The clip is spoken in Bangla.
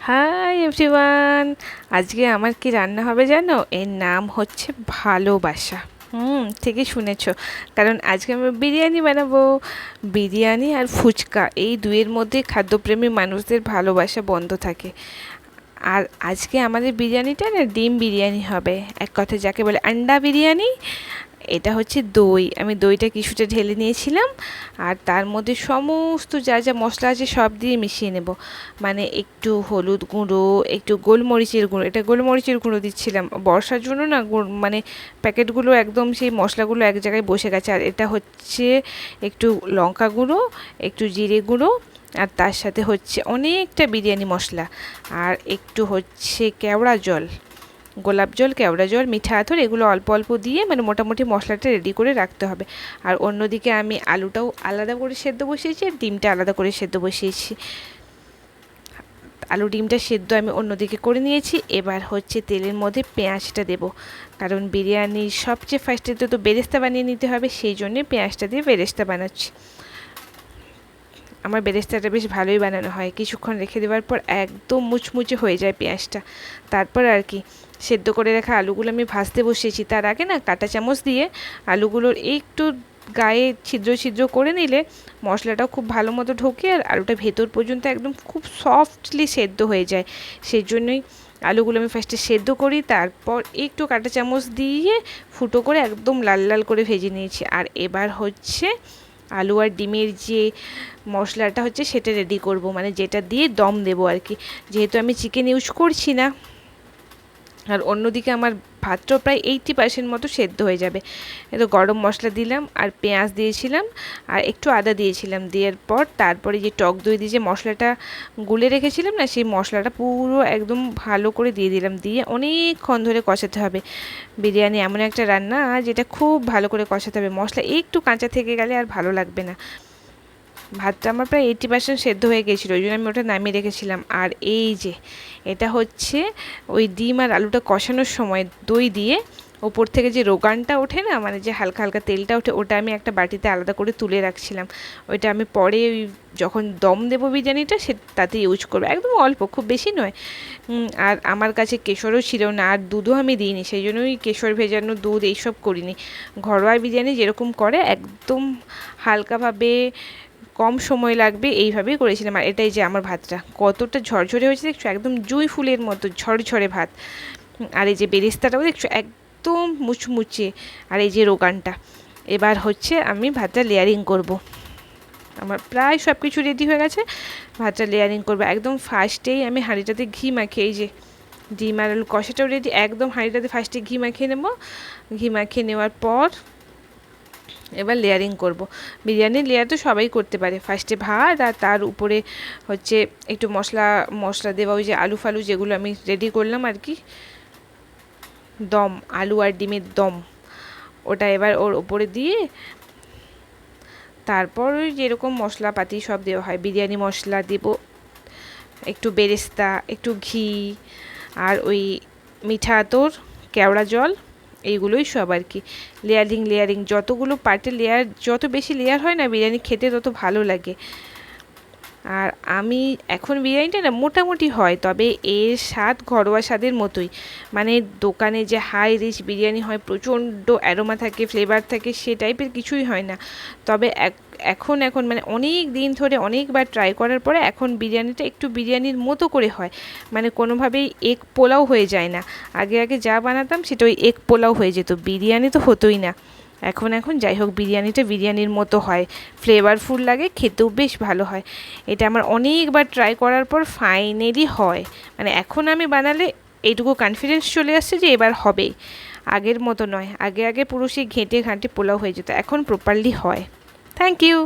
হাই এভরিওয়ান, আজকে আমার কি রান্না হবে জানো? এর নাম হচ্ছে ভালোবাসা। ঠিকই শুনেছো, কারণ আজকে আমি বিরিয়ানি বানাবো। বিরিয়ানি আর ফুচকা, এই দুইয়ের মধ্যে খাদ্যপ্রেমী মানুষদের ভালোবাসা বন্ধ থাকে। আর আজকে আমাদের বিরিয়ানিটা না ডিম বিরিয়ানি হবে, এক কথা যাকে বলে আন্ডা বিরিয়ানি। এটা হচ্ছে দই, আমি দইটা কিছুটা ঢেলে নিয়েছিলাম, আর তার মধ্যে সমস্ত যা যা মশলা আছে সব দিয়ে মিশিয়ে নেব। মানে একটু হলুদ গুঁড়ো, একটু গোলমরিচের গুঁড়ো, এটা গোলমরিচের গুঁড়ো দিচ্ছিলাম বর্ষার জন্য না, মানে প্যাকেটগুলো একদম সেই মশলাগুলো এক জায়গায় বসে গেছে। আর এটা হচ্ছে একটু লঙ্কা গুঁড়ো, একটু জিরে গুঁড়ো, আর তার সাথে হচ্ছে অনেকটা বিরিয়ানি মশলা, আর একটু হচ্ছে কেওড়া জল, গোলাপ জল, কেওড়া জল, মিঠা আতর, এগুলো অল্প অল্প দিয়ে মানে মোটামুটি মশলাটা রেডি করে রাখতে হবে। আর অন্যদিকে আমি আলুটাও আলাদা করে সেদ্ধ বসিয়েছি, আর ডিমটা আলাদা করে সেদ্ধ বসিয়েছি। আলু ডিমটা সেদ্ধ আমি অন্যদিকে করে নিয়েছি। এবার হচ্ছে তেলের মধ্যে পেঁয়াজটা দেব, কারণ বিরিয়ানির সবচেয়ে ফার্স্টে তো বেরেস্তা বানিয়ে নিতে হবে, সেই জন্যে পেঁয়াজটা দিয়ে বেরেস্তা বানাচ্ছি। আমার বেরেস্তাটা বেশ ভালোই বানানো হয়, কিছুক্ষণ রেখে দেওয়ার পর একদম মুচমুচে হয়ে যায় পেঁয়াজটা। তারপর আর কি সেদ্ধ করে রাখা আলুগুলো আমি ভাজতে বসিয়েছি। তার আগে না কাঁটা চামচ দিয়ে আলুগুলোর একটু গায়ে ছিদ্র ছিদ্র করে নিলে মশলাটাও খুব ভালো মতো ঢোকে, আর আলুটা ভেতর পর্যন্ত একদম খুব সফটলি সেদ্ধ হয়ে যায়। সেই জন্যই আলুগুলো আমি ফার্স্টে সেদ্ধ করি, তারপর একটু কাঁটা চামচ দিয়ে ফুটো করে একদম লাল লাল করে ভেজে নিয়েছি। আর এবার হচ্ছে আলু আর ডিমের যে মশলাটা হচ্ছে সেটা রেডি করব, মানে যেটা দিয়ে দম দেবো আর কি, যেহেতু আমি চিকেন ইউজ করছি না। আর অন্যদিকে আমার ভাতটাও প্রায় 80% মতো সেদ্ধ হয়ে যাবে। এতো গরম মশলা দিলাম, আর পেঁয়াজ দিয়েছিলাম, আর একটু আদা দিয়েছিলাম। দেওয়ার পর তারপরে যে টক দই দিয়ে যে মশলাটা গুলে রেখেছিলাম না, সেই মশলাটা পুরো একদম ভালো করে দিয়ে দিলাম। দিয়ে অনেকক্ষণ ধরে কষাতে হবে। বিরিয়ানি এমন একটা রান্না যেটা খুব ভালো করে কষাতে হবে, মশলা একটু কাঁচা থেকে গেলে আর ভালো লাগবে না। ভাতটা আমার প্রায় 80% সেদ্ধ হয়ে গেছিলো, ওই জন্য আমি ওটা নামিয়ে রেখেছিলাম। আর এই যে এটা হচ্ছে ওই ডিম আর আলুটা কষানোর সময় দই দিয়ে ওপর থেকে যে রোগানটা ওঠে না, মানে যে হালকা হালকা তেলটা ওঠে, ওটা আমি একটা বাটিতে আলাদা করে তুলে রাখছিলাম। ওইটা আমি পরে ওই যখন দম দেবো বিরিয়ানিটা সে তাতে ইউজ করবো, একদম অল্প, খুব বেশি নয়। আর আমার কাছে কেশরও ছিল না, আর দুধও আমি দিইনি, সেই জন্য ওই কেশর ভেজানো দুধ এইসব করিনি। ঘরোয়া বিরিয়ানি যেরকম করে একদম হালকাভাবে কম সময় লাগবে এইভাবেই করেছিলাম। আর এটাই যে আমার ভাতটা কতটা ঝরঝরে হয়েছে দেখছো, একদম জুঁই ফুলের মতো ঝরঝরে ভাত। আর এই যে বেরেস্তাটাও দেখছো একদম মুচমুচে, আর এই যে রোগানটা। এবার হচ্ছে আমি ভাতটা লেয়ারিং করব। আমার প্রায় সব কিছু রেডি হয়ে গেছে, ভাতটা লেয়ারিং করবো। একদম ফার্স্টেই আমি হাঁড়িটাতে ঘি মাখিয়ে, এই যে ডিম আর আলু কষাটাও রেডি, একদম হাঁড়িটাতে ফার্স্টে ঘি মাখিয়ে নেবো। ঘি মাখিয়ে নেওয়ার পর এবার লেয়ারিং করব। বিরিয়ানির লেয়ার তো সবাই করতে পারে, ফার্স্টে ভাত আর তার উপরে হচ্ছে একটু মশলা মশলা দেওয়া, ওই যে আলু ফালু যেগুলো আমি রেডি করলাম আর কি, দম, আলু আর ডিমের দম, ওটা এবার ওর ওপরে দিয়ে তারপর ওই যেরকম মশলাপাতি সব দেওয়া হয়, বিরিয়ানি মশলা দেব, একটু বেরেস্তা, একটু ঘি, আর ওই মিঠা আতর, কেওড়া জল, এইগুলোই সব আর কি। লেয়ারিং লেয়ারিং যতগুলো পার্টে লেয়ার, যত বেশি লেয়ার হয় না বিরিয়ানি খেতে তত ভালো লাগে। আর আমি এখন বিরিয়ানিটা না মোটামুটি হয়, তবে এর স্বাদ ঘরোয়া স্বাদের মতোই। মানে দোকানে যে হাই রিচ বিরিয়ানি হয়, প্রচণ্ড অ্যারোমা থাকে, ফ্লেভার থাকে, সে টাইপের কিছুই হয় না। তবে এখন এখন মানে অনেক দিন ধরে অনেকবার ট্রাই করার পরে এখন বিরিয়ানিটা একটু বিরিয়ানির মতো করে হয়, মানে কোনোভাবেই এগ পোলাও হয়ে যায় না। আগে আগে যা বানাতাম সেটা ওই এগ পোলাও হয়ে যেত, বিরিয়ানি তো হতোই না। এখন এখন যাই হোক বিরিয়ানিটা বিরিয়ানির মতো হয়, ফ্লেভারফুল লাগে, খেতেও বেশ ভালো হয়। এটা আমার অনেকবার ট্রাই করার পর ফাইনালি হয়, মানে এখন আমি বানালে এইটুকু কনফিডেন্স চলে আসছে যে এবার হবেই। আগের মতো নয়, আগে আগে পুরো সেই ঘেঁটে ঘাঁটে পোলাও হয়ে যেত, এখন প্রপারলি হয়। Thank you.